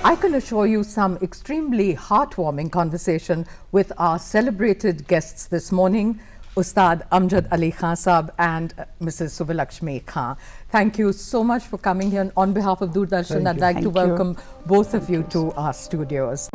I can assure you some extremely heartwarming conversation with our celebrated guests this morning, Ustad Amjad Ali Khan Sahab and Mrs. Subbalakshmi Khan. Thank you so much for coming here. On behalf of Doordarshan, I'd like to welcome both of you to our studios.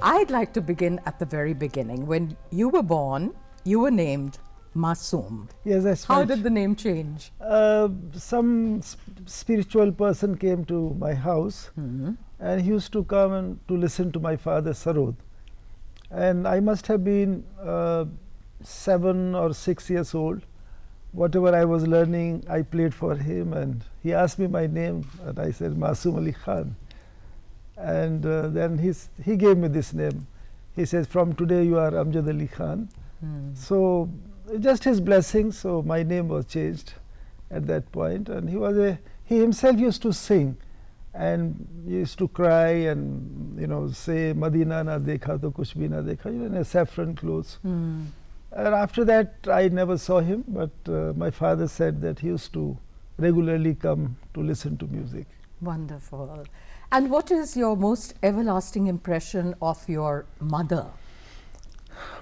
I'd like to begin at the very beginning. When you were born, you were named Masoom. Yes, that's How right. did the name change? Some spiritual person came to my house and he used to come and to listen to my father Sarod. And I must have been 7 or 6 years old. Whatever I was learning, I played for him, and he asked me my name, and I said Masoom Ali Khan. And then he gave me this name. He says, from today you are Amjad Ali Khan. So just his blessing, so my name was changed at that point. And he himself used to sing and used to cry and say Madina na dekha to kuch bhi na dekha, in a saffron clothes. And after that I never saw him, but my father said that he used to regularly come to listen to music. Wonderful. And what is your most everlasting impression of your mother?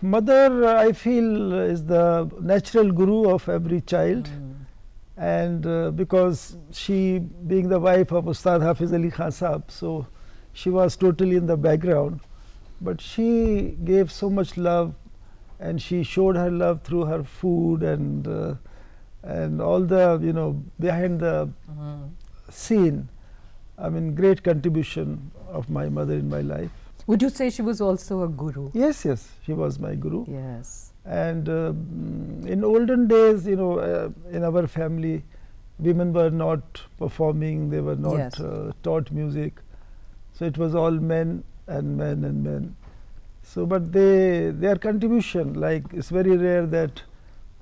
Mother, I feel, is the natural guru of every child. And because she, being the wife of Ustad Hafiz Ali Khan Sahab, so she was totally in the background. But she gave so much love, and she showed her love through her food and all the, behind the scene. I mean, great contribution of my mother in my life. Would you say she was also a guru? Yes, yes, she was my guru. Yes. And in olden days, in our family, women were not performing, they were not taught music. So it was all men and men and men. So, but their contribution, like it's very rare that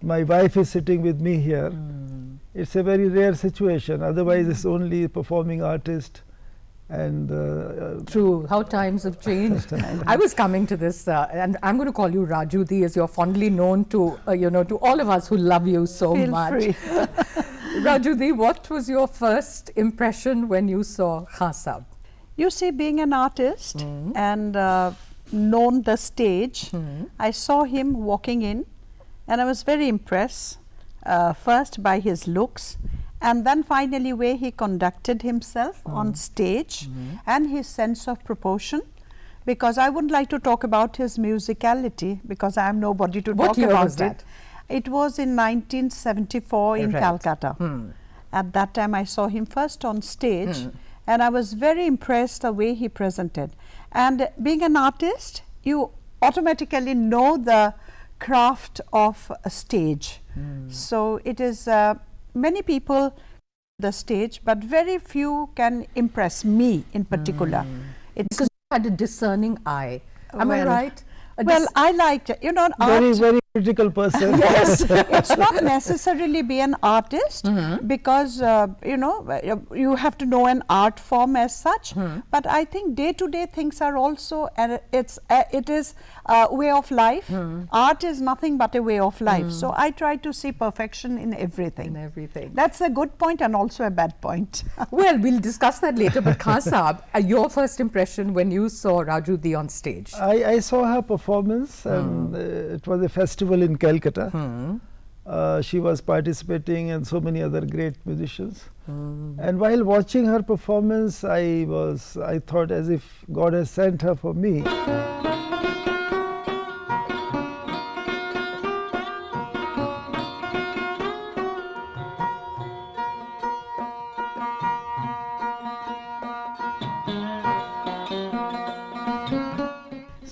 my wife is sitting with me here. It's a very rare situation. Otherwise, it's only performing artist. And true, how times have changed. I was coming to this, and I'm going to call you Raju Di, as you're fondly known to, to all of us who love you so much. Feel free. Raju Di, what was your first impression when you saw Khan Sahab? You see, being an artist and known the stage, I saw him walking in, and I was very impressed. First by his looks, and then finally where he conducted himself on stage and his sense of proportion, because I wouldn't like to talk about his musicality because I am nobody to talk about it. It was in 1974 in Calcutta. At that time I saw him first on stage and I was very impressed the way he presented. And being an artist, you automatically know the craft of a stage. So it is many people the stage, but very few can impress me in particular. Because you had a discerning eye. Am I right? Well, I liked, art. Very critical person. Yes, it's not necessarily be an artist because you have to know an art form as such. But I think day-to-day things are also, it is a way of life. Art is nothing but a way of life. So I try to see perfection in everything. That's a good point and also a bad point. Well, we'll discuss that later. But Khan Sahab, your first impression when you saw Raju Di on stage? I saw her performance, and it was a festival in Calcutta. She was participating and so many other great musicians. And while watching her performance, I thought as if God has sent her for me.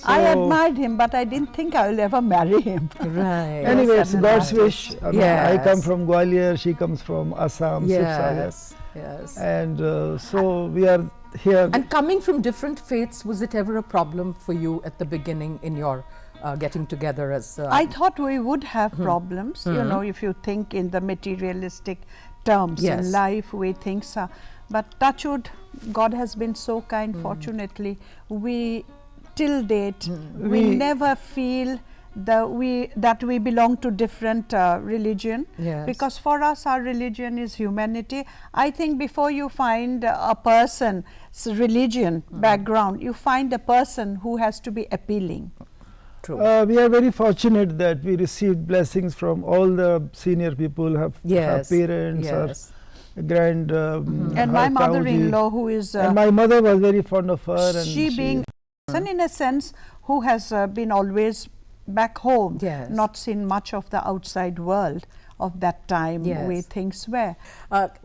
I So- admired him, but I didn't think I will ever marry him. Right. Anyway, it's and God's an wish. I mean, I come Yes. from Gwalior, she comes from Assam, Sibsagar. Yes. Yes. And so we are here. And coming from different faiths, was it ever a problem for you at the beginning in your getting together as? I thought we would have problems, you know, if you think in the materialistic terms Yes. in life, we think so. But touch wood, God has been so kind, fortunately. We, till date, we We- never feel that we belong to different religion. Yes. Because for us, our religion is humanity. I think before you find a person's religion background, you find a person who has to be appealing. True. We are very fortunate that we received blessings from all the senior people, our Yes. parents, Yes. our grand And my her mother-in-law, who is Tauji. And my mother was very fond of her. And she being person in a sense who has been always back home, Yes. not seen much of the outside world of that time, Yes. way things were.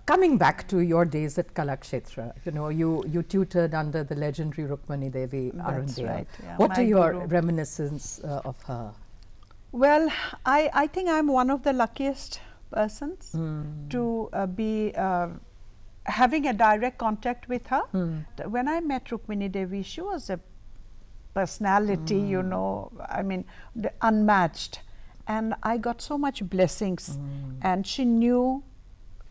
Coming back to your days at Kalakshetra, you know, you tutored under the legendary Rukmani Devi That's Arundel. right, yeah, What my are your guru. reminiscences of her? Well, I think I'm one of the luckiest persons to be having a direct contact with her. When I met Rukmini Devi, she was a personality, you know, I mean, unmatched. And I got so much blessings. And she knew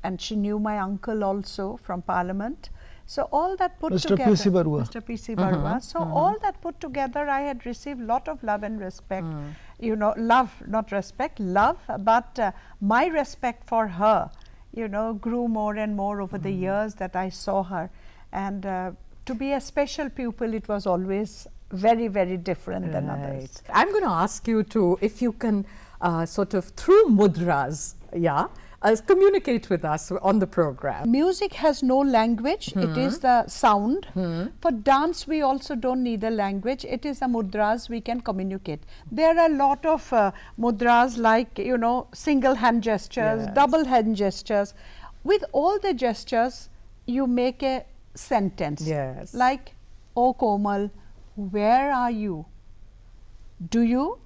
my uncle also from Parliament. So all that put Mr. together, P.C. Barua. Mr. P.C. Barua. So all that put together, I had received lot of love and respect. You know, love, not respect, love. But my respect for her, you know, grew more and more over the years that I saw her. And to be a special pupil, it was always very, very different than others. I'm going to ask you to, if you can sort of through mudras, communicate with us on the program. Music has no language, it is the sound. For dance, we also don't need a language, it is the mudras we can communicate. There are a lot of mudras like, you know, single hand gestures, Yes. double hand gestures. With all the gestures, you make a sentence. Yes. Like, oh Komal, where are you? Do you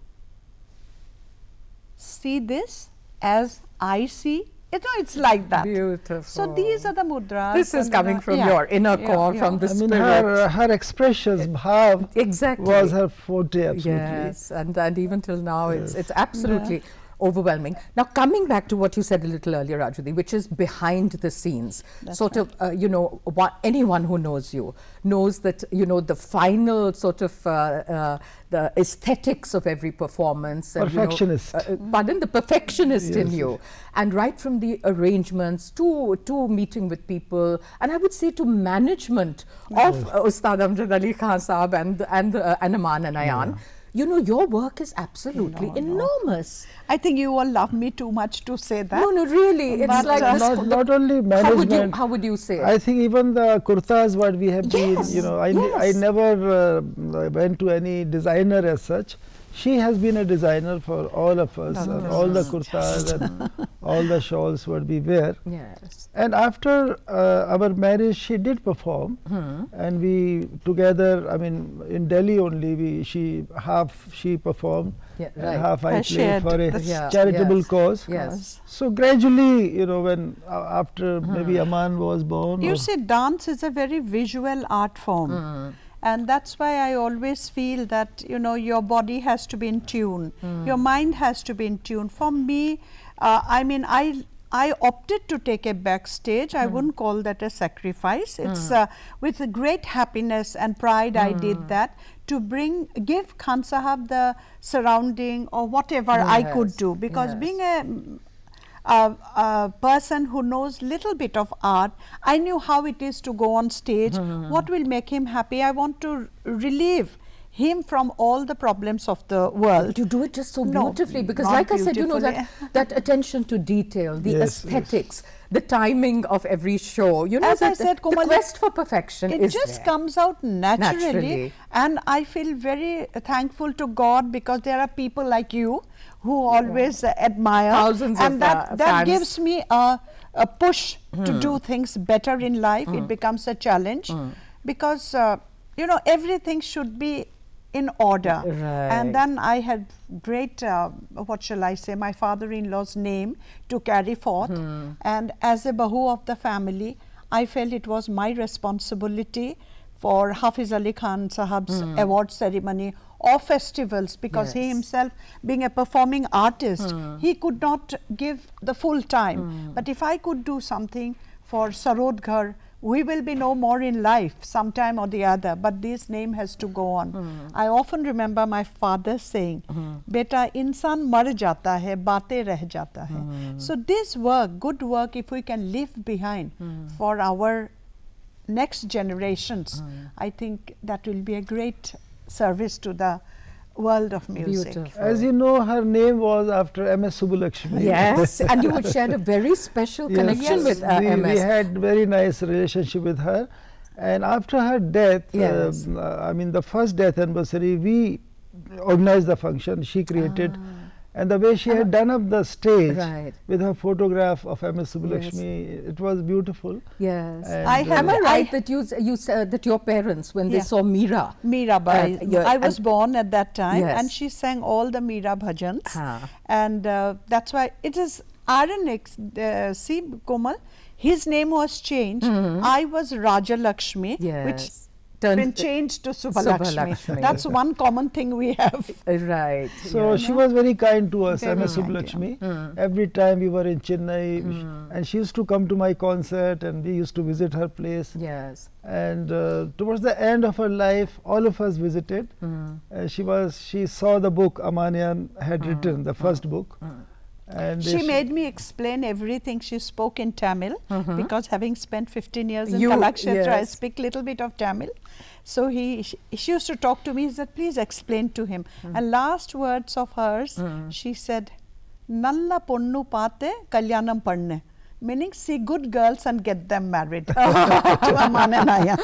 see this as I see? You know, it's like that. Beautiful. So these are the mudras. This is and coming from your inner core, from the I mean, spirit. her expressions, bhav, Exactly. was her forte, absolutely. Yes, and even till now, it's absolutely overwhelming. Now, coming back to what you said a little earlier, Rajudi, which is behind the scenes, sort of, you know, anyone who knows you knows that, you know, the final sort of the aesthetics of every performance. And, you know, Perfectionist. pardon, the perfectionist in Yes, you. And right from the arrangements to meeting with people, and I would say to management of Ustad Amjad Ali Khan Saab and Aman and Ayan. You know, your work is absolutely enormous. I think you all love me too much to say that. No, really, it's But, like this, Not only management. how would you say? I think even the kurtas what we have been, Yes, you know, I yes. never went to any designer as such. She has been a designer for all of us, and all the kurtas and all the shawls what we wear. Yes. And after our marriage, she did perform, and we together. I mean, in Delhi only, she performed, Yeah, and right. half I I played shared for a this. Yeah, charitable yes, cause. Yes. So gradually, you know, when after maybe Aman was born, You or- see, dance is a very visual art form. And that's why I always feel that, you know, your body has to be in tune. Your mind has to be in tune. For me, I mean, I opted to take a backstage. I wouldn't call that a sacrifice. It's with a great happiness and pride I did that to give Khan Sahab the surrounding or whatever I could Yes, do. Because yes. being a person who knows little bit of art, I knew how it is to go on stage, what will make him happy. I want to relieve him from all the problems of the world. But you do it just so No, beautifully because, not like I said, you know, beautifully. that attention to detail, the Yes, yes. aesthetics, the timing of every show. You know, As I that said, the Komal, quest for perfection It is just there. comes out naturally, Naturally. and I feel very thankful to God because there are people like you who always admire, Thousands and of, that fans. gives me a push to do things better in life. It becomes a challenge because you know, everything should be in order. Right. And then I had great, what shall I say, my father-in-law's name to carry forth. And as a bahu of the family, I felt it was my responsibility for Hafiz Ali Khan Sahab's award ceremony or festivals, because he Yes. himself, being a performing artist, he could not give the full time. But if I could do something for Sarod Ghar, we will be no more in life sometime or the other, but this name has to go on. I often remember my father saying, beta insan mar jata hai, baate reh jata hai. So this work, good work, if we can leave behind for our next generations, I think that will be a great service to the world of music. Beautiful. As you know, her name was after M.S. Subbulakshmi. Yes, and you had shared a very special Yes, connection with we MS. had very nice relationship with her, and after her death, Yes. I mean the first death anniversary, we organized the function. She created, and the way she had done up the stage Right. with her photograph of M.S. Subbulakshmi, it was beautiful. Yes. And, I have Am I I- right that you said that your parents, when they Yeah. saw Meera, Mirabai. yeah, I was and- born at that time, Yes. and she sang all the Meera bhajans, Ah. and that's why it is ironic. See, Komal, his name was changed. I was Raja Lakshmi, which yes, turned been changed to Subbalakshmi. Subbalakshmi. That's one common thing we have. right. So she was very kind to us, Very M.S. kind, Subbulakshmi. Every time we were in Chennai, and she used to come to my concert, and we used to visit her place. Yes. And towards the end of her life, all of us visited. She saw the book Amanian had written, the first book. And She made me explain everything. She spoke in Tamil because having spent 15 years in Kalakshetra, I yes. speak little bit of Tamil. So she used to talk to me. He said, please explain to him. And last words of hers, she said, Nalla ponnu paate kalyanam padne. Meaning, see good girls and get them married to Aman and Aya.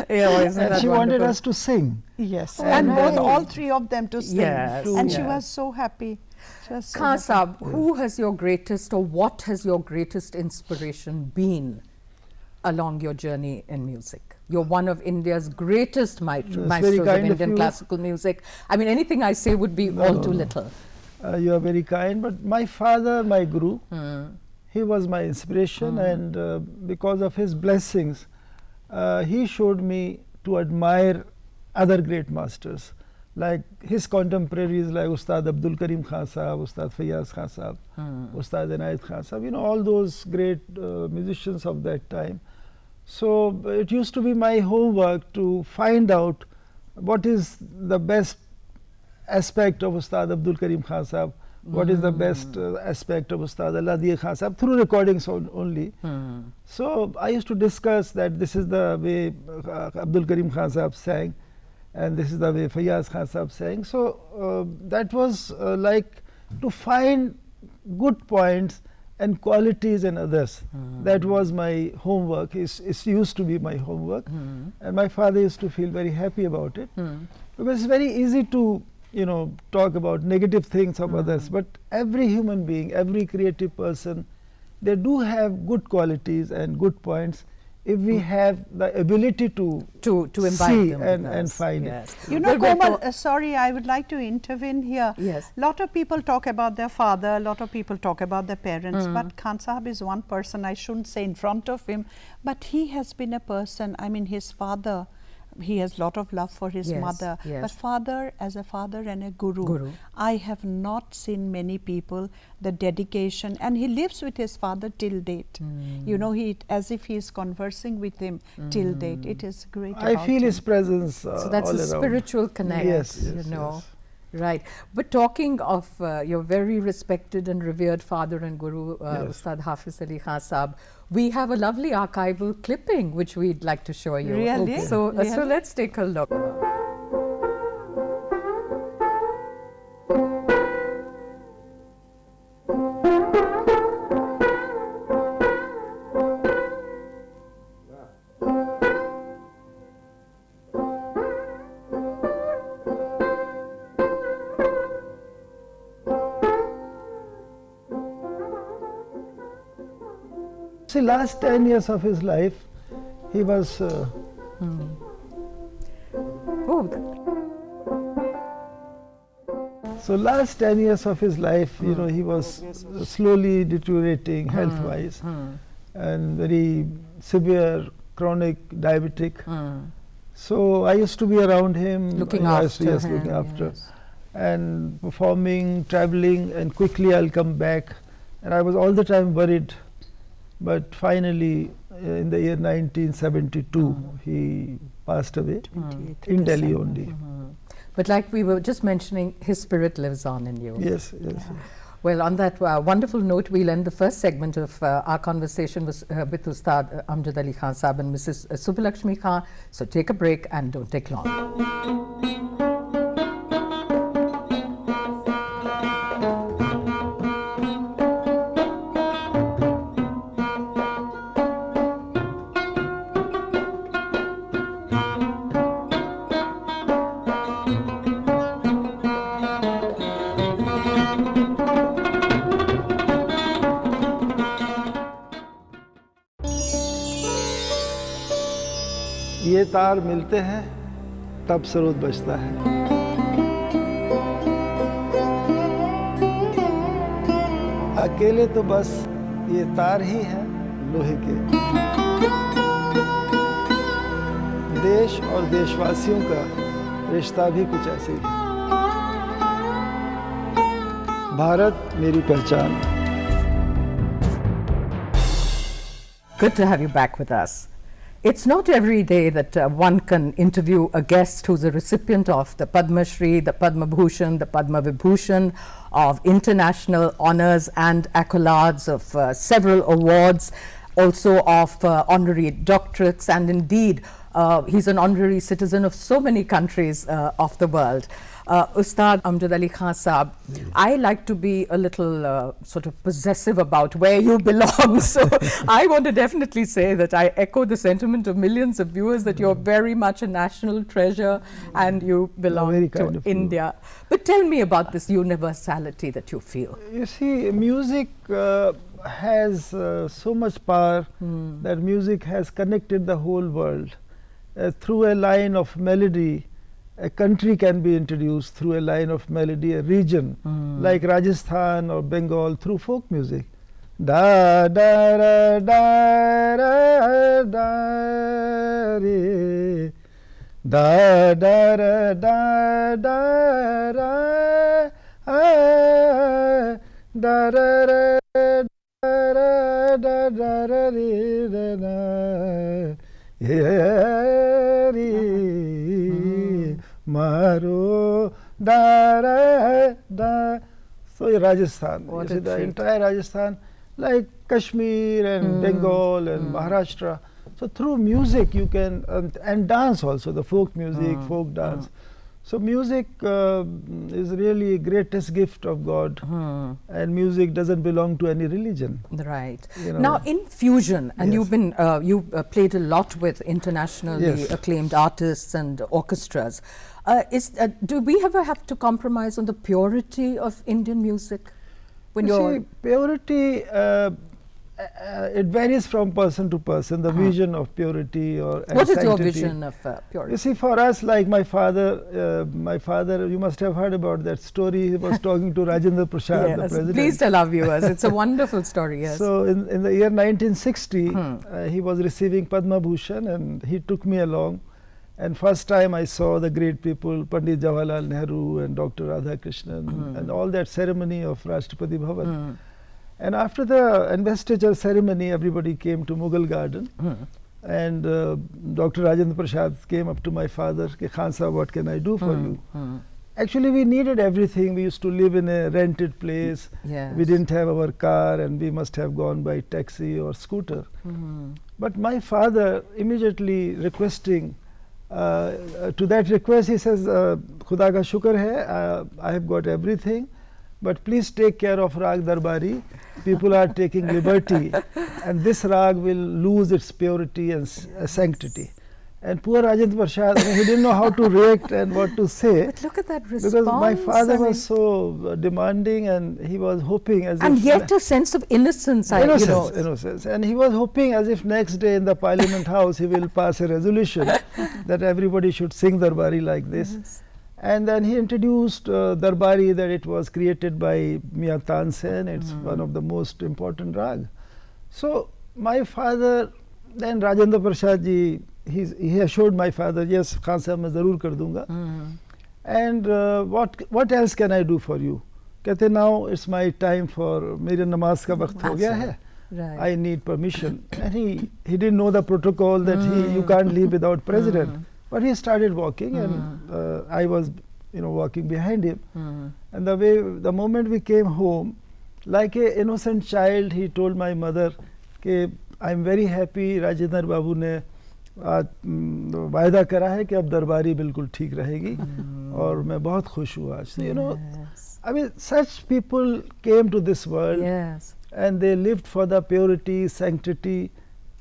Yeah, isn't and that she wanted wonderful? us to sing. Yes, And and both right. all three of them to sing. Yes, And she yes. was so happy. She was so Khan happy. Sahab, who has your greatest or what has your greatest inspiration been along your journey in music? You're one of India's greatest maestros very of kind of Indian you. classical music. I mean, anything I say would be all too little. You are very kind. But my father, my guru, he was my inspiration, and because of his blessings, he showed me to admire other great masters, like his contemporaries, like Ustad Abdul Karim Khan Sahab, Ustad Fayaz Khan Sahab, Ustad Inayat Khan Sahab, you know, all those great musicians of that time. So it used to be my homework to find out what is the best aspect of Ustad Abdul Karim Khan Sahab, what is the best aspect of Ustad Aladiya Khan Sahab, through recordings only. So I used to discuss that this is the way Abdul Karim Khan Sahab sang, and this is the way Fayaz Khan Sahab sang. So that was like to find good points and qualities in others. That was my homework. It used to be my homework, and my father used to feel very happy about it, because it's very easy to talk about negative things of others, but every human being, every creative person, they do have good qualities and good points if we have the ability to imbibe see them with and us. find Yes. it. You know, Well, Komal, sorry, I would like to intervene here. Yes. Lot of people talk about their father, a lot of people talk about their parents, but Khan Sahab is one person, I shouldn't say in front of him, but he has been a person, I mean his father, he has lot of love for his Yes, mother, yes. but father as a father and a guru, I have not seen many people the dedication, and he lives with his father till date. You know, he as if he is conversing with him till date. It is great. I about feel him. his presence So that's all a around. spiritual connect, Yes, you yes, know. yes. Right. But talking of your very respected and revered father and guru, Yes. Ustad Hafiz Ali Khan Sahab, we have a lovely archival clipping which we'd like to show you. Really? So Really? let's take a look. See, last 10 years of his life, he was Oh, So last 10 years of his life, you know, he was slowly deteriorating health-wise, and very severe chronic diabetic. So I used to be around him, Looking you know, I used to- after yes, him, looking after, yes. and performing, traveling, and quickly I'll come back. And I was all the time worried, but finally, in the year 1972, he passed away 28th in Delhi December. only. But like we were just mentioning, his spirit lives on in you. Yes, yes. Well, on that wonderful note, we'll end the first segment of our conversation with Ustad Amjad Ali Khan Sahab and Mrs. Subbalakshmi Khan. So take a break and don't take long. ये तार मिलते हैं तब सरोद बजता है। अकेले तो बस ये तार ही हैं लोहे के। देश और देशवासियों का रिश्ता भी कुछ ऐसे ही है। भारत मेरी पहचान। Good to have you back with us. It's not every day that one can interview a guest who's a recipient of the Padma Shri, the Padma Bhushan, the Padma Vibhushan, of international honors and accolades, of several awards, also of honorary doctorates, and indeed he's an honorary citizen of so many countries of the world. Ustad Amjad Ali Khan Sahab, I like to be a little sort of possessive about where you belong. So I want to definitely say that I echo the sentiment of millions of viewers that you're very much a national treasure and you belong very to kind of you. India. But tell me about this universality that you feel. You see, music has so much power that music has connected the whole world. Through a line of melody, a country can be introduced through a line of melody, a region like Rajasthan or Bengal through folk music. Da da da da da da re, da da da da da da da da da da da re da da re maro da da. So Rajasthan, What you see a the treat. entire Rajasthan, like Kashmir and Bengal and Maharashtra. So through music you can and dance also, the folk music, folk dance. So music is really greatest gift of God, and music doesn't belong to any religion. Right. You know. Now, in fusion, and Yes. you've been you played a lot with internationally Yes. acclaimed artists and orchestras. Do we ever have to compromise on the purity of Indian music when You you're see, purity, it varies from person to person, the vision of purity or What is your sanctity. vision of purity? You see, for us, like my father, you must have heard about that story. He was talking to Rajendra Prasad, the Yes, president. please tell our viewers. It's a wonderful story. Yes. So in the year 1960, he was receiving Padma Bhushan, and he took me along. And first time I saw the great people, Pandit Jawaharlal Nehru and Dr. Radhakrishnan, and all that ceremony of Rashtrapati Bhavan. And after the investiture ceremony, everybody came to Mughal Garden. And Dr. Rajendra Prasad came up to my father, Khan Sahab, what can I do for you? Actually, we needed everything. We used to live in a rented place. Yes. We didn't have our car, and we must have gone by taxi or scooter. But my father immediately requesting, to that request he says, Khuda ka shukr hai, I have got everything, but please take care of Rag Darbari. People are taking liberty, and this rag will lose its purity and sanctity. And poor Rajendra Prasad, he didn't know how to react and what to say. But look at that response. Because my father I mean, was so demanding, and he was hoping as and if yet a sense of innocence. innocence. And he was hoping as if next day in the Parliament House he will pass a resolution that everybody should sing Darbari like this. And then he introduced Darbari, that it was created by Mian Tansen. It's one of the most important rag. So my father, then Rajendra Prasad ji, he assured my father, yes, Khan Sahab, main zarur kar dunga. And what else can I do for you? Kehte, now it's my time for mere namaz ka waqt ho gaya hai. Right. I need permission. And he didn't know the protocol that you can't leave without president. But he started walking, and I was, walking behind him. And the moment we came home, like a innocent child, he told my mother, कि I'm very happy, Rajendra Babu ने वायदा करा है कि अब दरबारी बिल्कुल ठीक रहेगी, और मैं बहुत खुश हुआ. So, I mean, such people came to this world. Yes. And they lived for the purity, sanctity,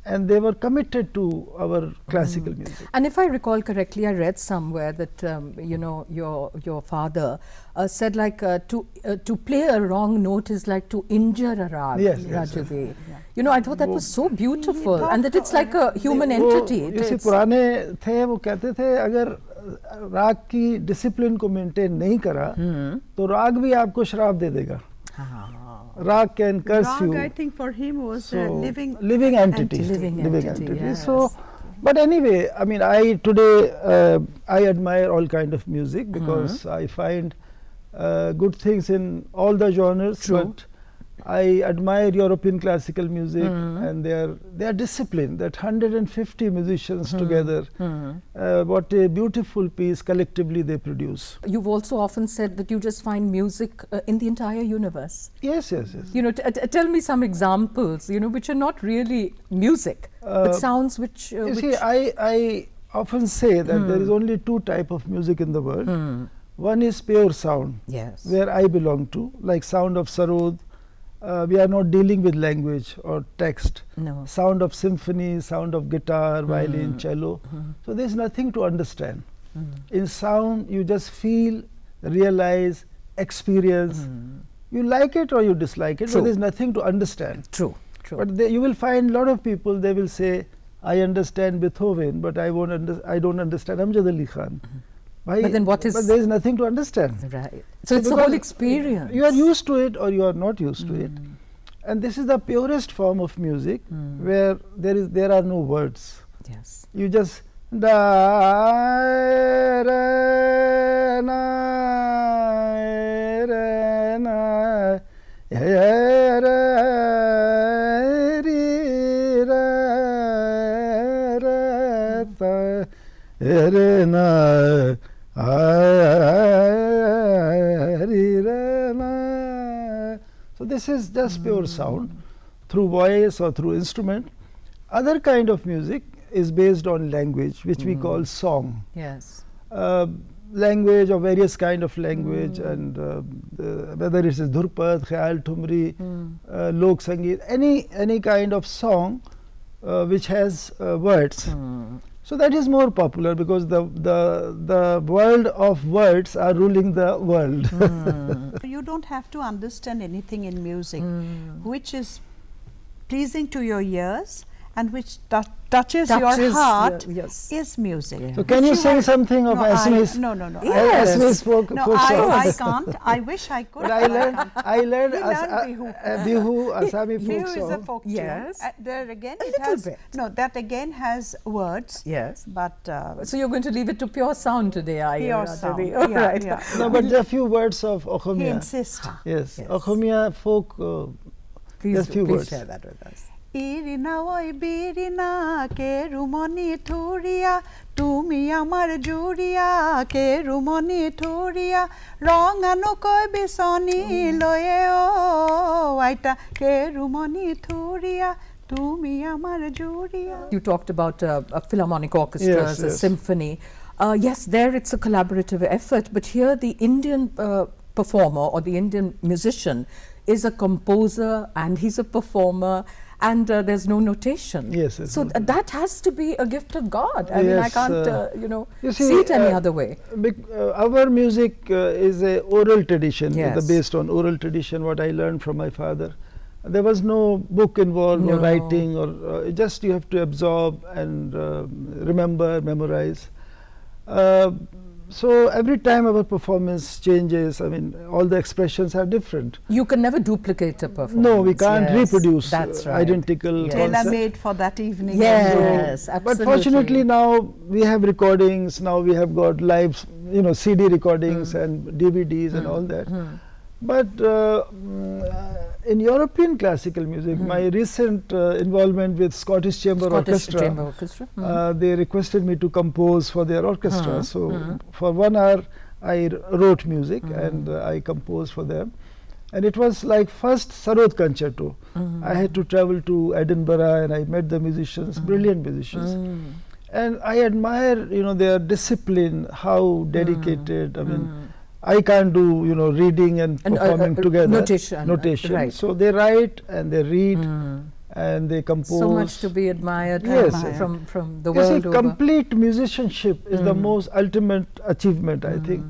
and they were committed to our classical music. And if I recall correctly, I read somewhere that your father said like to play a wrong note is like to injure a rag. Yes, Rajadi. I thought that was so beautiful, and that it's like a human entity. You see, पुराने थे वो कहते थे अगर राग की discipline को maintain नहीं करा तो राग भी आपको श्राप दे देगा. Rag can curse Rag, you. I think for him was a living entity. Living entity, yes. So, but anyway, I mean, I admire all kind of music because I find good things in all the genres. True. But I admire European classical music, and they are disciplined. That 150 musicians together, what a beautiful piece collectively they produce. You've also often said that you just find music in the entire universe. Yes. Tell me some examples, which are not really music, but sounds which. You see, I often say that there is only two type of music in the world. One is pure sound, yes, where I belong to, like sound of sarod. We are not dealing with language or text. No. Sound of symphony, sound of guitar, violin, cello. So there is nothing to understand. In sound, you just feel, realize, experience. You like it or you dislike it, True. but there is nothing to understand. True. But you will find a lot of people, they will say, I understand Beethoven, but I don't understand Amjad Ali Khan. Why? But then what is- But there is nothing to understand. Right. So it's the whole experience. You are used to it or you are not used to it. And this is the purest form of music where there are no words. Yes. You just da re na re na ye re ri re re ta re na so this is just pure sound through voice or through instrument. Other kind of music is based on language, which we call song. Yes. Language or various kind of language, and whether it is Dhurpad, Khayal Thumri, Lok Sangeet, any kind of song which has words. So that is more popular because the world of words are ruling the world. You don't have to understand anything in music, which is pleasing to your ears and which touches your heart yes. is music. Yeah. So can you sing something of Assamese? No. Yes. Assamese folk I songs? can't. I wish I could. But I learned We learned Bihu, Assami Bihu folk is a song. folk Yes. tune. There again, A it little has bit. no. That again has words. Yes. But So you're going to leave it to pure sound today, are you? pure Radhavi? sound. All Yeah, right. yeah. No, but there are few words of He Okhomia. insists. Yes, Yes. Okhomia folk. Please, Just few please words. share that with us. Irina oi birina ke rumoni thuria tumi amar juria ke rumoni thuria rongano koi bisoni loye o aita ke rumoni thuria tumi amar juria. You talked about a philharmonic orchestra, Yes, a yes. symphony. Yes, there it's a collaborative effort, but here the Indian performer or the Indian musician is a composer and he's a performer, and there's no notation. Yes, yes, So no that has to be a gift of God. I mean, I Yes, can't, you see it any other way. Our music is a oral tradition, Yes. based on oral tradition, what I learned from my father. There was no book involved, no No. writing, or just you have to absorb and remember, memorize. so every time our performance changes, I mean, all the expressions are different. You can never duplicate a performance. No, we can't Yes, reproduce that's right. identical Yes. Tailor concept. made for that evening. Yes, But absolutely. fortunately now we have recordings, now we have got live, you know, CD recordings and DVDs and all that. But in European classical music, my recent involvement with Scottish Chamber Scottish Orchestra, Chamber Orchestra. they requested me to compose for their orchestra. So for 1 hour I wrote music and I composed for them. And it was like first Sarod concerto. I had to travel to Edinburgh and I met the musicians, brilliant musicians. And I admire, you know, their discipline, how dedicated. I mean, I can't do, you know, reading and performing together. Notation. Right. So they write and they read and they compose. So much to be admired Yes. from the You see, world over. complete musicianship is the most ultimate achievement, I think.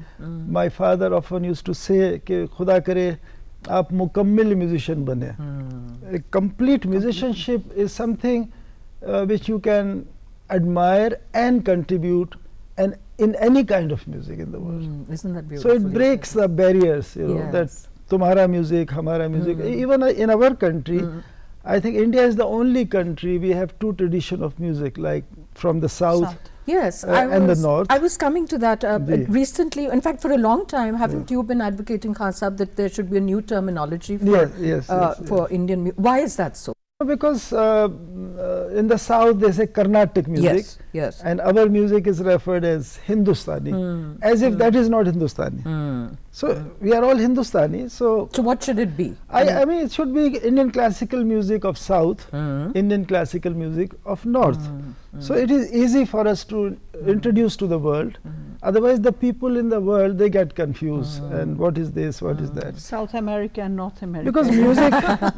My father often used to say, कि खुदा करे आप मुकम्मिल musician बने. A complete musicianship is something which you can admire and contribute, and in any kind of music in the world. Isn't that So beautiful? it breaks the barriers, you know, that Yes. तुम्हारा music, हमारा music. Even in our country, I think India is the only country we have two tradition of music, like from the south. Yes, and the north. I was coming to that Ji. recently. In fact, for a long time, haven't you been advocating, Khan Sahab, that there should be a new terminology for, Yes, for Indian music? Why is that so? Because in the south they say Carnatic music, Yes, yes. and our music is referred as Hindustani, as if that is not Hindustani. So we are all Hindustani. So So what should it be? I mean, it should be Indian classical music of south, Indian classical music of north. So it is easy for us to introduce to the world. Otherwise, the people in the world, they get confused. And what is this? What is that? South America and North America. Because music,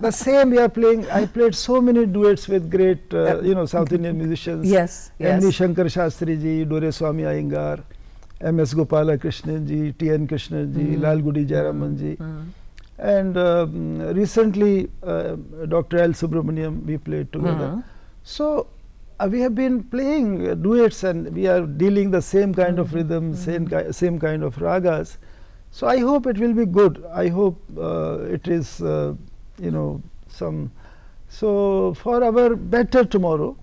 the same we are playing. I played so many duets with great, you know, South Indian musicians. Yes, M. yes. Shankar Shastri ji, Dore Swami Iyengar, M. S. Gopala Krishnan ji, T. N. Krishnan ji, Lal Gudi Jayaraman ji. And recently, Dr. L. Subramaniam, we played together. So we have been playing duets, and we are dealing the same kind of rhythm, same kind of ragas. So I hope it will be good. I hope it is, you know, some. So for our better tomorrow,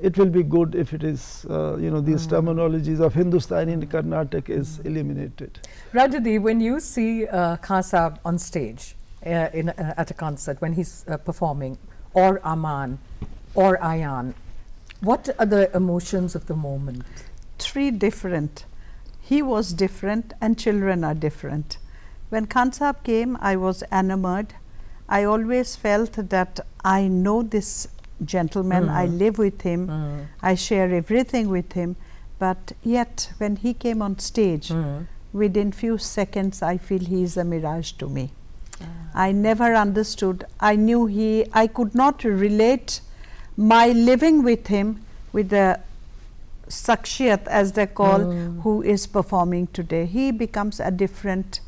it will be good if it is, you know, these terminologies of Hindustani and Carnatic is eliminated. Rajadi, when you see Khan Sahab on stage at a concert, when he's performing, or Aman, or Ayan, what are the emotions of the moment? Three different. He was different and children are different. When Khan Sahab came, I was enamored. I always felt that I know this gentleman, I live with him, I share everything with him, but yet when he came on stage, within few seconds I feel he is a mirage to me. I never understood. I knew I could not relate my living with him with the Sakshiyat, as they call, who is performing today. He becomes a different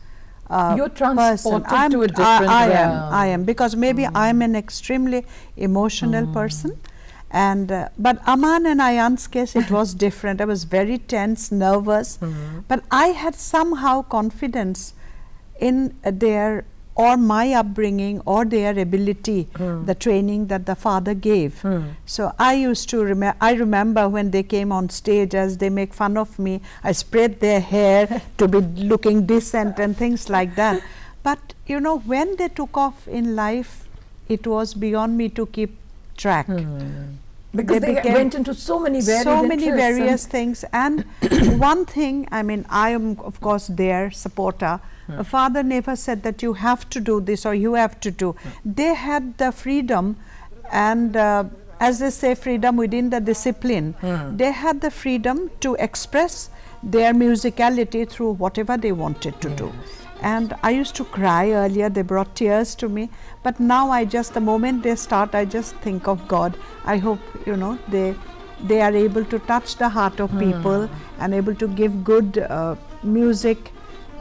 You're transported person. to a different I am, because maybe I'm an extremely emotional person. And but Aman and Ayan's case, it was different. I was very tense, nervous, but I had somehow confidence in their or my upbringing or their ability, the training that the father gave. So I used to remember when they came on stage, as they make fun of me, I spread their hair to be looking decent and things like that. But you know, when they took off in life, it was beyond me to keep track. Because they went into so many various things. And one thing, I mean, I am of course their supporter. A father never said that you have to do this or you have to do. They had the freedom, and as they say, freedom within the discipline. They had the freedom to express their musicality through whatever they wanted to do. And I used to cry earlier, they brought tears to me, but now I just, the moment they start, I just think of God. I hope, you know, they are able to touch the heart of people and able to give good music.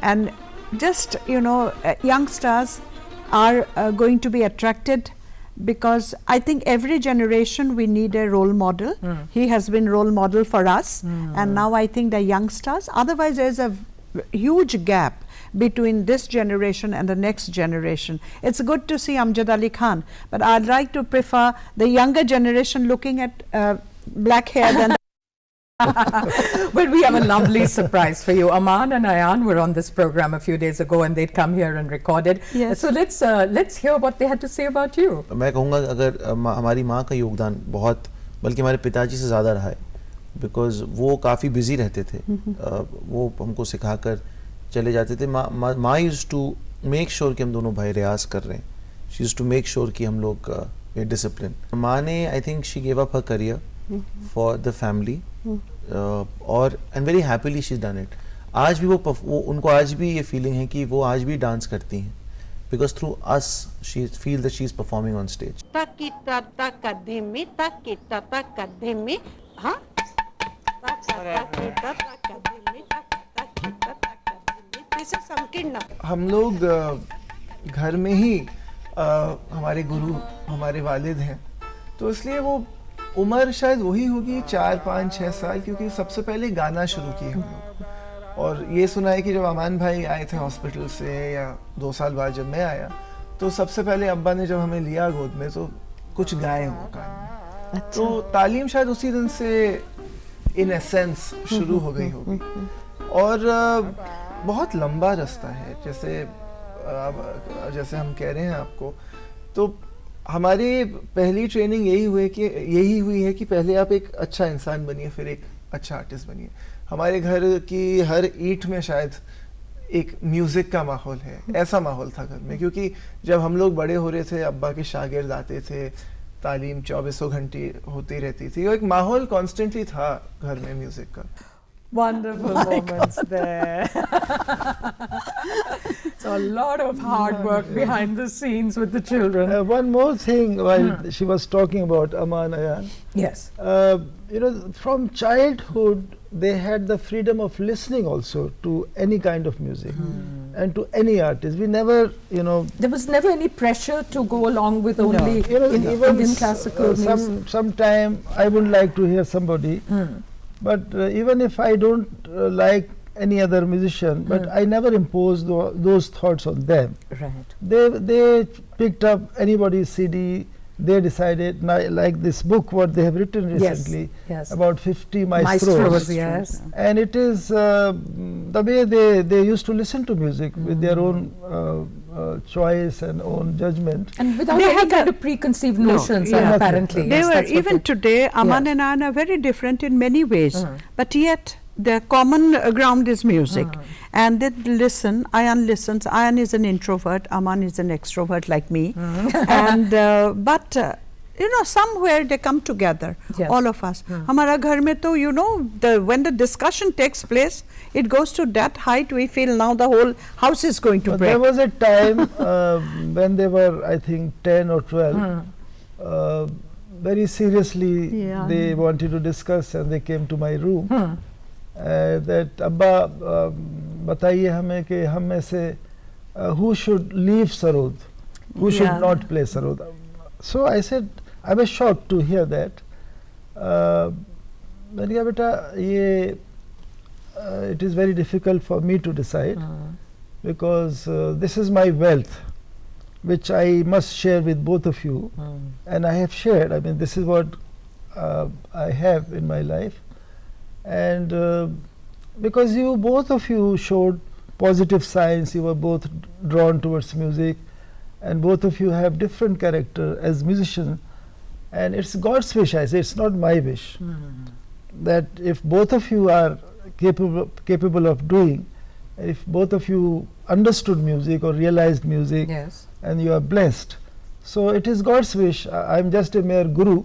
And just, you know, youngsters are going to be attracted because I think every generation we need a role model. He has been role model for us, and now I think the youngsters. Otherwise, there's a huge gap between this generation and the next generation. It's good to see Amjad Ali Khan, but I'd like to prefer the younger generation looking at black hair than. Well, we have a lovely surprise for you. Aman and Ayan were on this program a few days ago, and they'd come here and recorded. Yes. So let's hear what they had to say about you. मैं कहूँगा अगर हमारी माँ का योगदान बहुत, बल्कि हमारे पिताजी से ज़्यादा रहा है, बिकॉज़ वो काफ़ी बिजी रहते थे. वो हमको सिखाकर चले जाते थे. माँ यूज्ड टू मेक श्योर कि हम दोनों भाई रियाज कर रहे हैं. She used to make sure कि हम लोग डिसिप्लिन. माँ ने, I think she gave up her career for the family, और and very happily she done it. आज भी वो उनको आज भी ये फीलिंग है कि वो आज भी डांस करती हैं, because through us she feels that she's performing on stage. Takita takadimi, takita takadimi, huh? Takita takadimi, takita takadimi. This is Sankirna. हम लोग घर में ही हमारे गुरु हमारे वालिद हैं, तो इसलिए वो उम्र शायद वही होगी 4, 5, 6 साल, क्योंकि सबसे पहले गाना शुरू किए हम लोग. और ये सुना है कि जब अमान भाई आए थे हॉस्पिटल से, या 2 साल बाद जब मैं आया, तो सबसे पहले अब्बा ने जब हमें लिया गोद में तो कुछ गाए वो कान में. तो तालीम शायद उसी दिन से इन एसेंस शुरू हो गई होगी. और बहुत लंबा रास्ता है, जैसे हम कह रहे हैं आपको, तो हमारी पहली ट्रेनिंग यही हुई है कि पहले आप एक अच्छा इंसान बनिए, फिर एक अच्छा आर्टिस्ट बनिए. हमारे घर की हर ईंट में शायद एक म्यूज़िक का माहौल है. ऐसा माहौल था घर में, क्योंकि जब हम लोग बड़े हो रहे थे, अब्बा के शागिर्द आते थे, तालीम 24 घंटे होती रहती थी. वो एक माहौल कॉन्स्टेंटली था घर में म्यूज़िक का. Wonderful moments there. So a lot of hard work behind the scenes with the children. One more thing, while she was talking about Aman Ayan, Yes. From childhood they had the freedom of listening also to any kind of music and to any artist. We never, There was never any pressure to go along with only Indian classical music. sometime I would like to hear somebody, but even if I don't like any other musician, but I never imposed those thoughts on them. Right. They picked up anybody's CD. They decided, like this book what they have written recently, yes. about 50 maestros. Maestros, yes. And it is the way they used to listen to music with their own choice and own judgment. And without They any had kind the- of preconceived No, notions, yeah. apparently. They Yes, were, that's what even today, Aman Yeah. and Ayan are very different in many ways, but yet the common ground is music. And they listen. Ayan listens. Ayan is an introvert. Aman is an extrovert like me. And but somewhere they come together. Yes. All of us. हमारा घर में तो when the discussion takes place, it goes to that height. We feel now the whole house is going to But break. there was a time when they were, I think, 10 or 12. Very seriously, Yeah. they wanted to discuss, and they came to my room. That Abba, बताइए हमें कि हम में से who should leave Sarod, who should Yeah. not play Sarod. So I said, I was shocked to hear that. मैंने कहा बेटा ये it is very difficult for me to decide, because this is my wealth which I must share with both of you, and I have shared. I mean, this is what I have in my life, and because you both of you showed positive signs, you were both drawn towards music, and both of you have different character as musicians, and it's God's wish. I say it's not my wish. That if both of you are capable of doing, if both of you understood music or realized music, Yes. and you are blessed, so it is God's wish. I'm just a mere guru,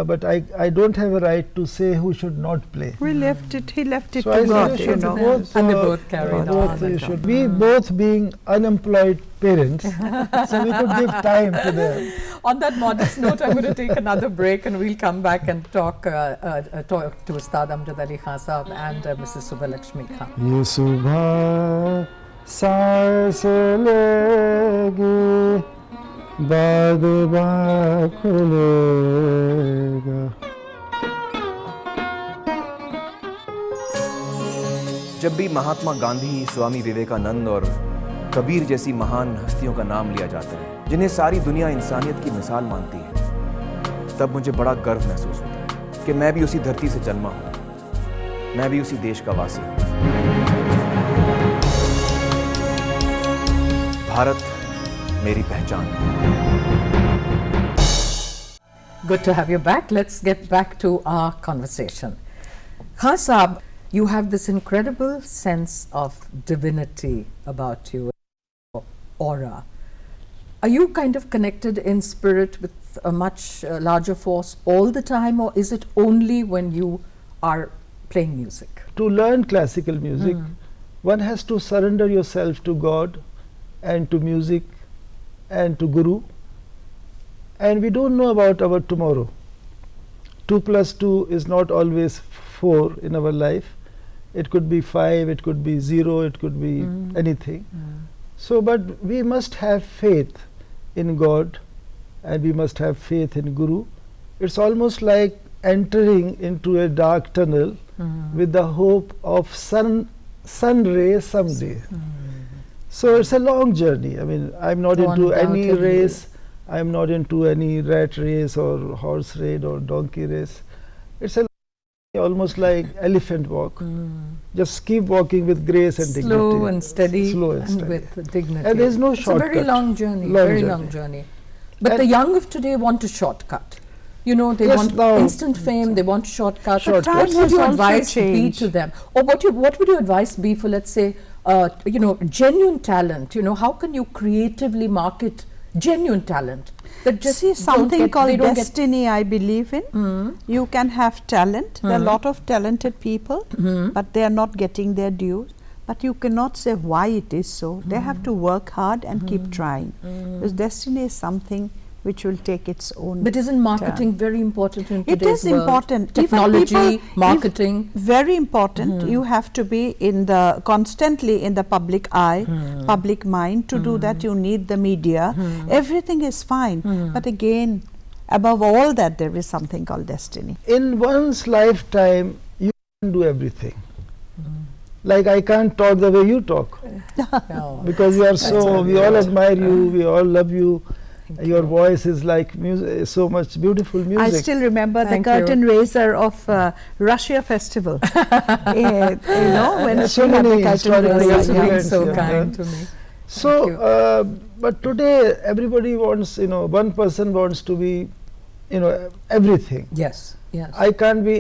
but I don't have a right to say who should not play. We left it. He left it So I to said God. you should both, And they both carried both on. you should. We both being unemployed parents, so we could give time to them. On that modest note, I'm going to take another break, and we'll come back and talk to Ustad Amjad Ali Khan Sahab and Mrs. Subbalakshmi Khan. ये सुबह सांस लेगी बाद बाँ खुलेगा। जब भी महात्मा गांधी, स्वामी विवेकानंद और कबीर जैसी महान हस्तियों का नाम लिया जाता है, जिन्हें सारी दुनिया इंसानियत की मिसाल मानती है, तब मुझे बड़ा गर्व महसूस होता है कि मैं भी उसी धरती से जन्मा हूं, मैं भी उसी देश का वासी हूं। भारत मेरी पहचान है। Good to have you back. Let's get back to our conversation. Khan Saab, you have this incredible sense of divinity about you, aura. Are you kind of connected in spirit with a much larger force all the time, or is it only when you are playing music? To learn classical music, one has to surrender yourself to God and to music and to Guru. And we don't know about our tomorrow. 2 plus 2 is not always 4 in our life. It could be 5, it could be 0, it could be anything. So, but we must have faith in God and we must have faith in Guru. It's almost like entering into a dark tunnel with the hope of sun rays someday. So it's a long journey. I mean, I'm not into any Undoubtedly. race. I'm not into any rat race or horse race or donkey race. It's a almost like elephant walk. Just keep walking with grace and dignity. Slow and steady, Slow and steady. with dignity. And there's no it's a very shortcut. long journey, Long very journey. long journey. But And the young of today want a shortcut. You know, they Yes, want now- instant fame, they want shortcuts. Shortcuts. What Times would has your also advice be changed. to them? Or what would your advice be for, let's say, you know, genuine talent? You know, how can you creatively market genuine talent? That just See, don't something get- they called don't get- destiny, I believe in. You can have talent. There are a lot of talented people, but they are not getting their dues. But you cannot say why it is so. They have to work hard and keep trying. Because destiny is something which will take its own. But isn't marketing very important in It today's is world? important. Even Technology, people- marketing. Very important. You have to be in the constantly in the public eye, public mind. To do that, you need the media. Everything is fine, but again, above all that, there is something called destiny. In one's lifetime, you can do everything. Like I can't talk the way you talk No. because you are so. We all admire you. We all love you. Your voice is like music, so much beautiful music. I still remember Thank the curtain raiser of Russia Festival. You know, when So she had the many curtain historical You're raiser. events being so you have kind done. to me. So, you. but today everybody wants, you know, one person wants to be, you know, everything. Yes, yes. I can't be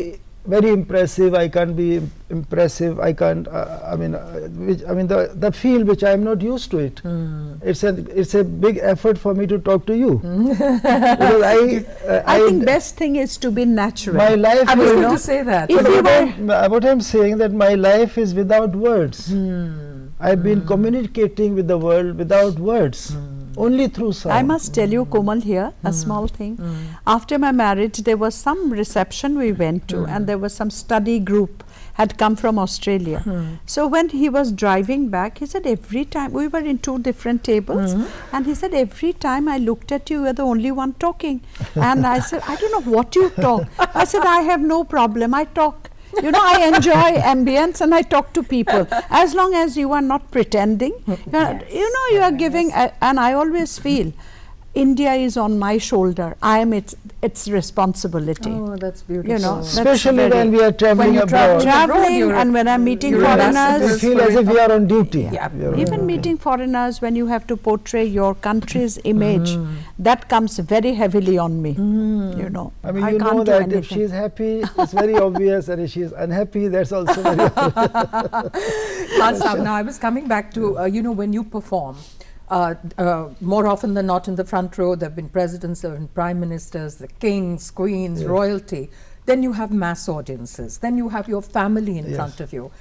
very impressive. I can't be impressive. I can't. I mean, the field which I am not used to it. It's a big effort for me to talk to you because I think best thing is to be natural. my life. I was is- going to say that. If But you what I'm saying that my life is without words. I've been communicating with the world without words, only through sound. I must tell you, Komal, here a small thing. After my marriage, there was some reception we went to, and there was some study group had come from Australia. So when he was driving back, he said every time we were in 2 different tables, and he said every time I looked at you, you were the only one talking. And I said, I don't know what you talk. I said, I have no problem. I talk. You know, I enjoy ambience and I talk to people as long as you are not pretending. You know, you are giving, and I always feel India is on my shoulder. I am its responsibility. Oh, that's beautiful. You know, that's Especially very- when we are traveling you abroad. travel- traveling you're- and when I'm meeting you're we foreigners. feel as if we are on duty. Yeah. We are on Even duty. meeting foreigners, when you have to portray your country's image, that comes very heavily on me. You know, I mean, you can't know do that if anything. she is happy, it's very obvious, and if she is unhappy, that's also very obvious. Khan Saab, now I was coming back to, you know, when you perform, more often than not in the front row, there have been presidents, there have been prime ministers, the kings, queens, royalty. Then you have mass audiences. Then you have your family in Yes. front of you.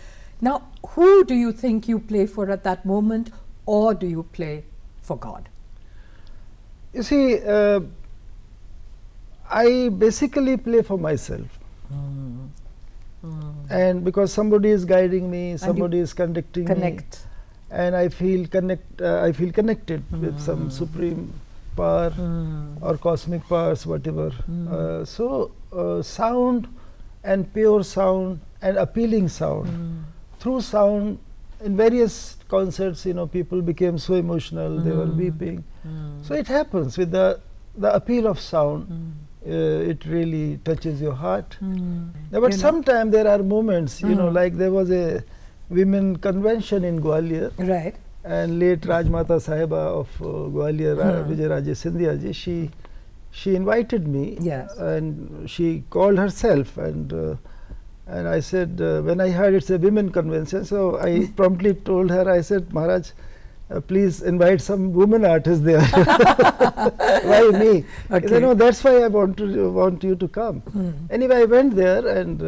Now, who do you think you play for at that moment, or do you play for God? You see, I basically play for myself. And because somebody is guiding me, somebody is conducting me, Connect. and I feel connected with some supreme power or cosmic powers, whatever. Sound and pure sound and appealing sound. Through sound, in various concerts, people became so emotional, they were weeping. So it happens with the appeal of sound. It really touches your heart. But sometimes there are moments, like there was a women convention in Gwalior. Right. And late Rajmata Sahiba of Gwalior, Vijay Rajesh Scindia ji, she invited me. Yes. And she called herself, and I said, when I heard it's a women convention, so I promptly told her, I said, Maharaj, please invite some women artists there. Why me? Okay. He said, no, that's why I want you to come. Anyway, I went there, and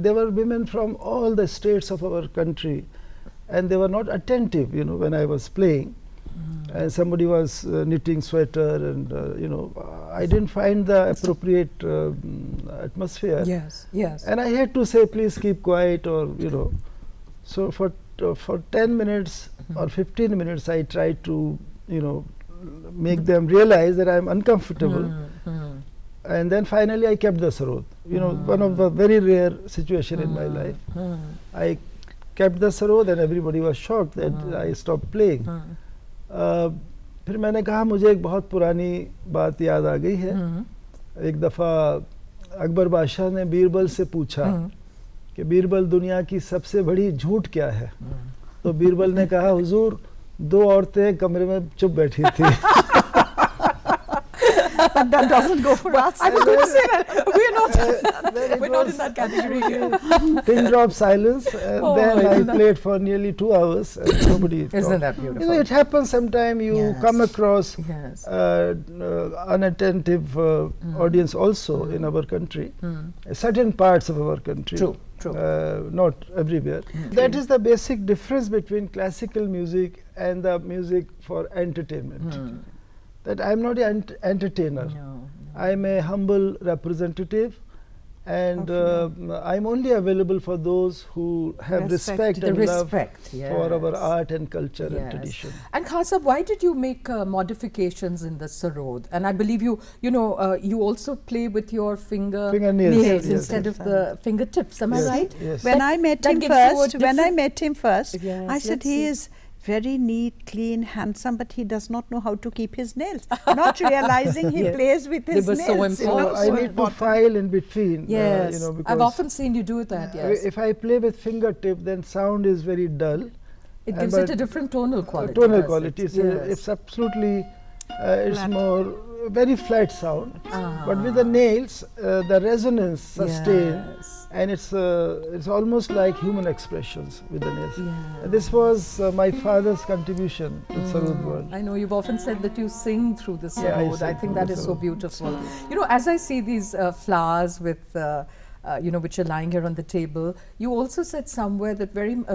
there were women from all the states of our country, and they were not attentive, when I was playing. And somebody was knitting sweater, and I didn't find the appropriate atmosphere. Yes, yes. And I had to say, please keep quiet, or So for 10 minutes or 15 minutes, I tried to make them realize that I'm uncomfortable. And then finally, I kept the sarod. One of the very rare situation in my life. I kept the sarod, and everybody was shocked that I stopped playing. फिर मैंने कहा, मुझे एक बहुत पुरानी बात याद आ गई है. एक दफ़ा अकबर बादशाह ने बीरबल से पूछा कि बीरबल, दुनिया की सबसे बड़ी झूठ क्या है? तो बीरबल ने कहा, हुजूर, 2 औरतें कमरे में चुप बैठी थी. But that doesn't go for us. I was going to say that. We're not in that category here. Pin drop silence, and then I played for nearly 2 hours, and nobody talked. Isn't that beautiful? It happens sometimes. You come across unattentive audience also in our country, certain parts of our country. True. Not everywhere. That is the basic difference between classical music and the music for entertainment. That I'm not an entertainer. I'm a humble representative, and I'm only available for those who have respect and love for our art and culture and tradition. And Khan Sahab, why did you make modifications in the sarod? And I believe you also play with your fingernails instead of the fingertips. Am I right? Yes. When I met him first, I said he is very neat, clean, handsome, but he does not know how to keep his nails. Not realizing he plays with his nails. So I need to file in between. Yes, I've often seen you do that. Yes. If I play with fingertip, then sound is very dull. It gives it a different tonal quality. Tonal quality. It's absolutely, it's more very flat sound. But with the nails, the resonance sustains. And it's almost like human expressions with the nails. This was my father's contribution to Sarod world. I know you've often said that you sing through the sarod. I think that is so beautiful. As I see these flowers with which are lying here on the table, you also said somewhere that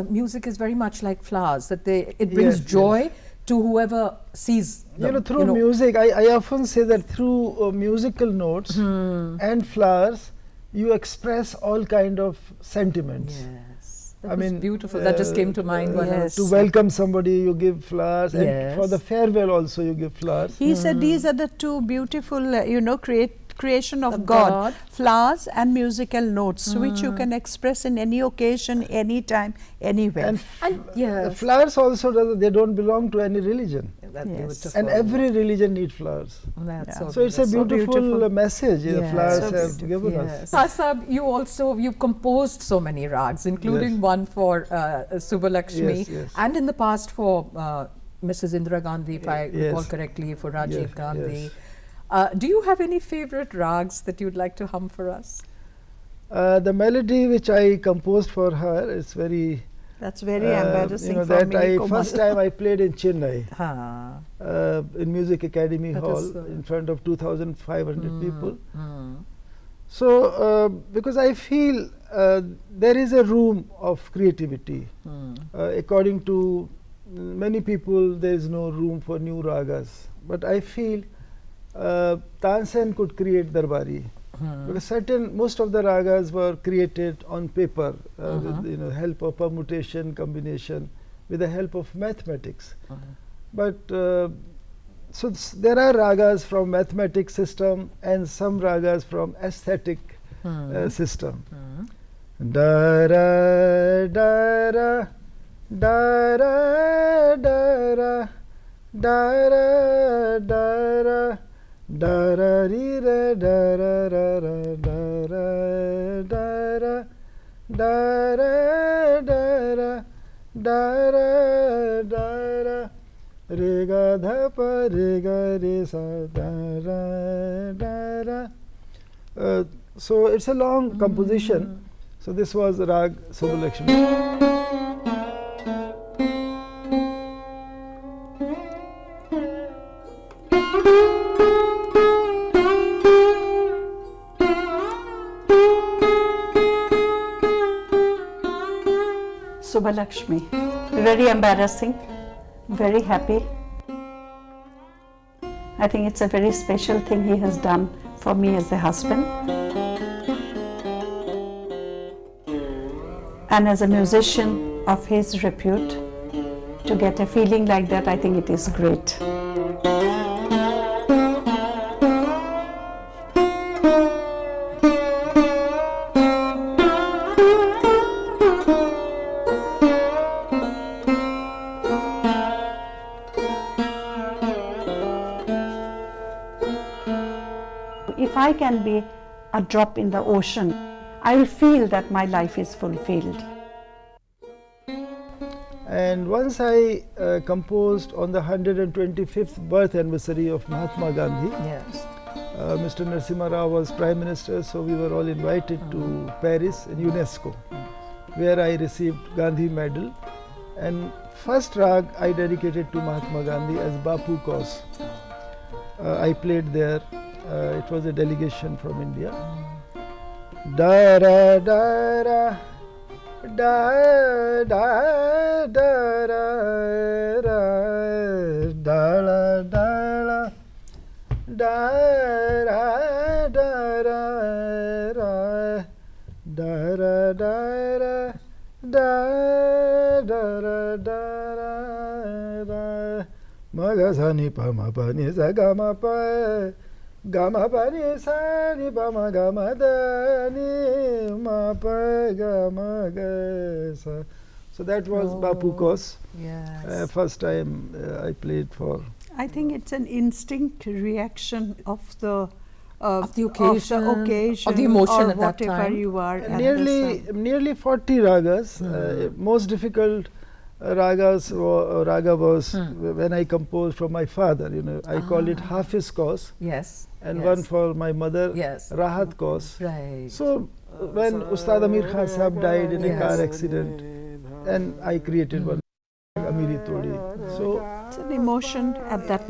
music is very much like flowers, that it brings joy to whoever sees them. Through music, I often say that through musical notes and flowers, you express all kind of sentiments. Yes, that was beautiful. That just came to mind when I was to welcome somebody, you give flowers, and for the farewell also you give flowers. He said these are the two beautiful, creation of God, flowers and musical notes, which you can express in any occasion, any time, anywhere. And flowers also, they don't belong to any religion. And every religion needs flowers. So it's a beautiful message flowers have given us. Khan Sahab, you've composed so many rags, including one for Subbalakshmi, and in the past for Mrs. Indira Gandhi, if I recall correctly, for Rajiv Gandhi. Do you have any favorite rags that you'd like to hum for us? The melody which I composed for her is very... That's very embarrassing for that me. First time I played in Chennai, in Music Academy Hall, in front of 2,500 people. So, because I feel there is a room of creativity. According to many people, there is no room for new ragas. But I feel Tansen could create Darbari. Because most of the ragas were created on paper with help of permutation, combination, with the help of mathematics. But so there are ragas from mathematic system and some ragas from aesthetic system. Da ra da ra da ra da ra da ra da ra da ra ri ra da ra ra ra da ra da ra da ra da ra da ra da ra re ga dha pa re ga re sa da ra da ra. So it's a long composition. So this was Rag Subbalakshmi. Subbalakshmi, very embarrassing, very happy. I think it's a very special thing he has done for me as a husband. And as a musician of his repute, to get a feeling like that, I think it is great. If I can be a drop in the ocean, I will feel that my life is fulfilled. And once I composed on the 125th birth anniversary of Mahatma Gandhi. Yes. Mr. Narasimha Rao was Prime Minister, so we were all invited to Paris in UNESCO, where I received Gandhi Medal. And first rag I dedicated to Mahatma Gandhi as Bapu Cause. I played there. It was a delegation from India. Da ra da ra da da da ra ra da la da la da ra da ra ra da ra da ra da da ra da ra ra ma ga sa ni pa ma pa ni sa ga ma pa ga ma pa ni sa ni pa ma ga ma da ni ma pa ga ma ga sa. So that was Bapu Cause. Yes. First time I played for. I think it's an instinct reaction of the occasion, occasion of the emotion or at that whatever time. you are. at Nearly the nearly 40 ragas. Most difficult raga was when I composed for my father. You know, I call it Hafiz Cause, Yes. and yes. one for my mother, Yes. Rahat Cause. Right. So when Ustad Amir Khan Sahab died in a Yes. car accident, and I created one, Amiri Todi. So It's an emotion at that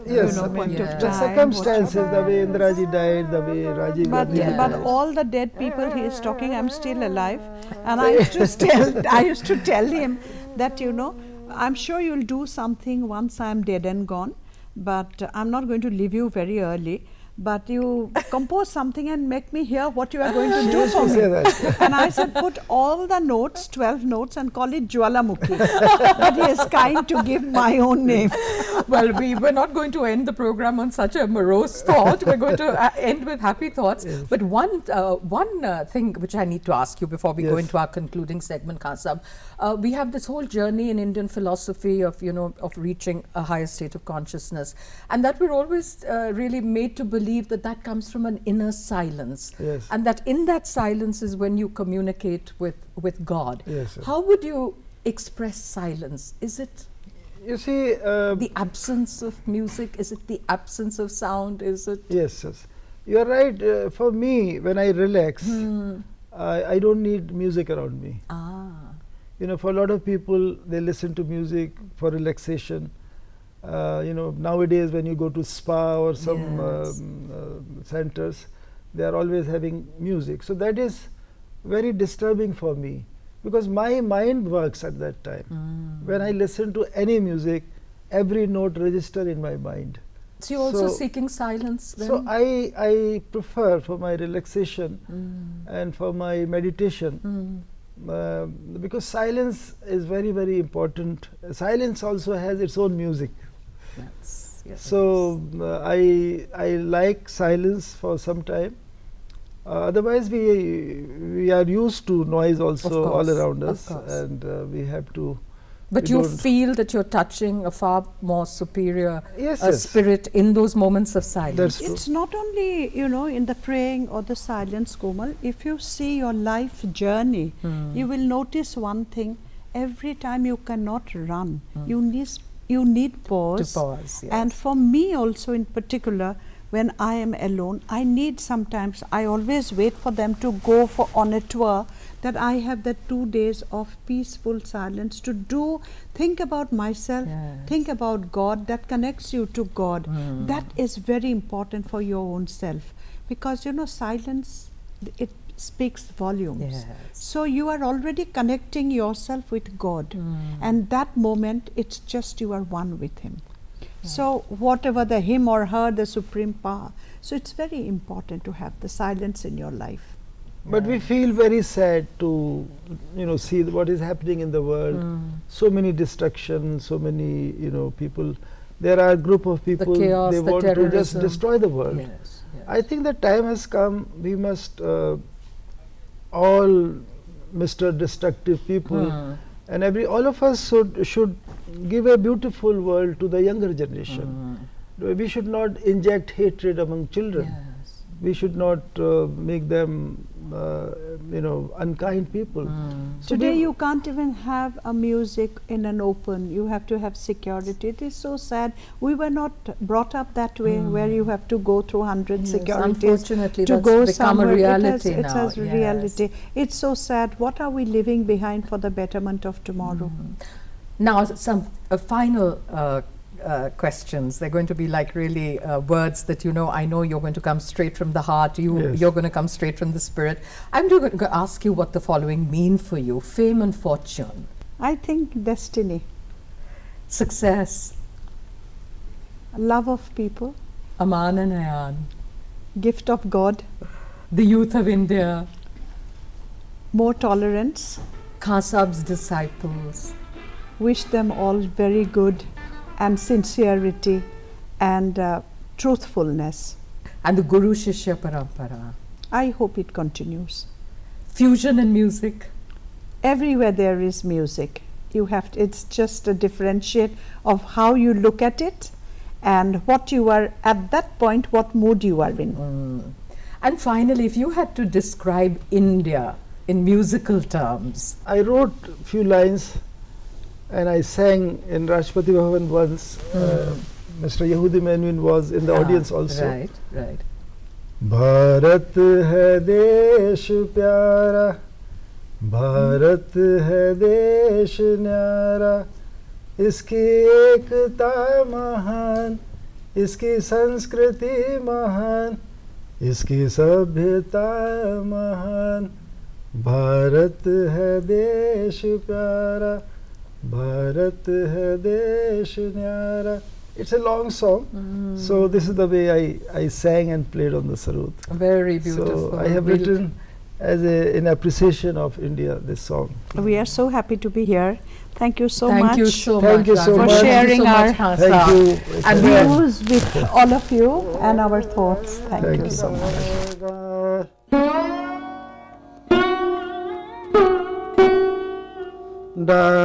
yes, I point mean, of yeah. the time. circumstances, the way Indiraji died, the way Rajiv But, Gandhi Yes. but died. all the dead people he is talking, I'm still alive, and I used to tell him that, you know, I'm sure you'll do something once I'm dead and gone, but I'm not going to leave you very early. But you compose something and make me hear what you are going to do for to say me. that. And I said, put all the notes, 12 notes, and call it Jwalamukhi. But he is kind to give my own name. Well, we were not going to end the program on such a morose thought. We're going to end with happy thoughts. Yes. But one thing which I need to ask you before we go Yes. into our concluding segment, Kasab, we have this whole journey in Indian philosophy of, you know, of reaching a higher state of consciousness, and that we're always really made to believe that comes from an inner silence, Yes. and that in that silence is when you communicate with God. Yes, sir. How would you express silence? Is it You see, the absence of music? Is it the absence of sound? Is it? yes, yes. You're right. For me, when I relax, I don't need music around me. Ah, You know, for a lot of people, they listen to music for relaxation. You know, nowadays when you go to spa or some Yes. centers, they are always having music. So that is very disturbing for me, because my mind works at that time. When I listen to any music, every note registers in my mind. so you're also So- seeking silence then? So I prefer for my relaxation and for my meditation, because silence is very, very important. Silence also has its own music. Yes, yes. So I like silence for some time. Otherwise, we are used to noise also all course, around of us, course. and we have to. But we you don't- feel that you're touching a far more superior Yes, yes. spirit in those moments of silence. That's true. It's not only, you know, in the praying or the silence, Komal. If you see your life journey, you will notice one thing. Every time you cannot run, you need pause. pause, yes. And for me also in particular, when I am alone, I need sometimes, I always wait for them to go on a tour, that I have that 2 days of peaceful silence to think about myself, Yes. think about God, that connects you to God. That is very important for your own self, because you know silence, it speaks volumes. Yes. So you are already connecting yourself with God, and that moment it's just you are one with Him. So whatever the him or her, the supreme power, so it's very important to have the silence in your life. But we feel very sad to, see what is happening in the world. So many destruction, so many, people. There are a group of people, chaos, they the want to just terrorism. destroy the world. Yes, yes. I think the time has come, we must all Mr. Destructive people and all of us should give a beautiful world to the younger generation. We should not inject hatred among children. Yes. We should not make them unkind people. So Today we- you can't even have a music in an open, you have to have security. It is so sad. We were not brought up that way, where you have to go through 100 Yes, securities unfortunately to that's go become a somewhere. reality it now, has yes. reality. It's so sad. What are we leaving behind for the betterment of tomorrow? Now, some final questions. They're going to be like really words that I know you're going to come straight from the heart. Yes. You're going to come straight from the spirit. I'm going to ask you what the following mean for you: fame and fortune, I think destiny, success, love of people, Aman and Ayan, gift of God, the youth of India, more tolerance. Khan Sahib's disciples. Wish them all very good and sincerity and truthfulness. And the Guru Shishya Parampara. I hope it continues. Fusion in music. Everywhere there is music, you have to, it's just a differentiate of how you look at it and what you are at that point, what mood you are in. And finally, if you had to describe India in musical terms. I wrote a few lines and I sang in Rashtrapati Bhavan once. Mr. Yehudi Menuhin was in the audience also. Right, right. Bharat है देश प्यारा, भारत है देश न्यारा, इसकी एकता महान, इसकी संस्कृति महान, इसकी सभ्यता महान, भारत है देश प्यारा, भारत है देश न्यारा. It's a long song, so this is the way I sang and played on the sarod. Very beautiful. So I have written in appreciation of India this song. We are so happy to be here. Thank you so much Thank you so Thank much. you so Raghu. much. Thank you sharing so much, our- Khan Thank Sahib. you. It's And a we pleasure. views with all of you and our thoughts. Thank you so much. Da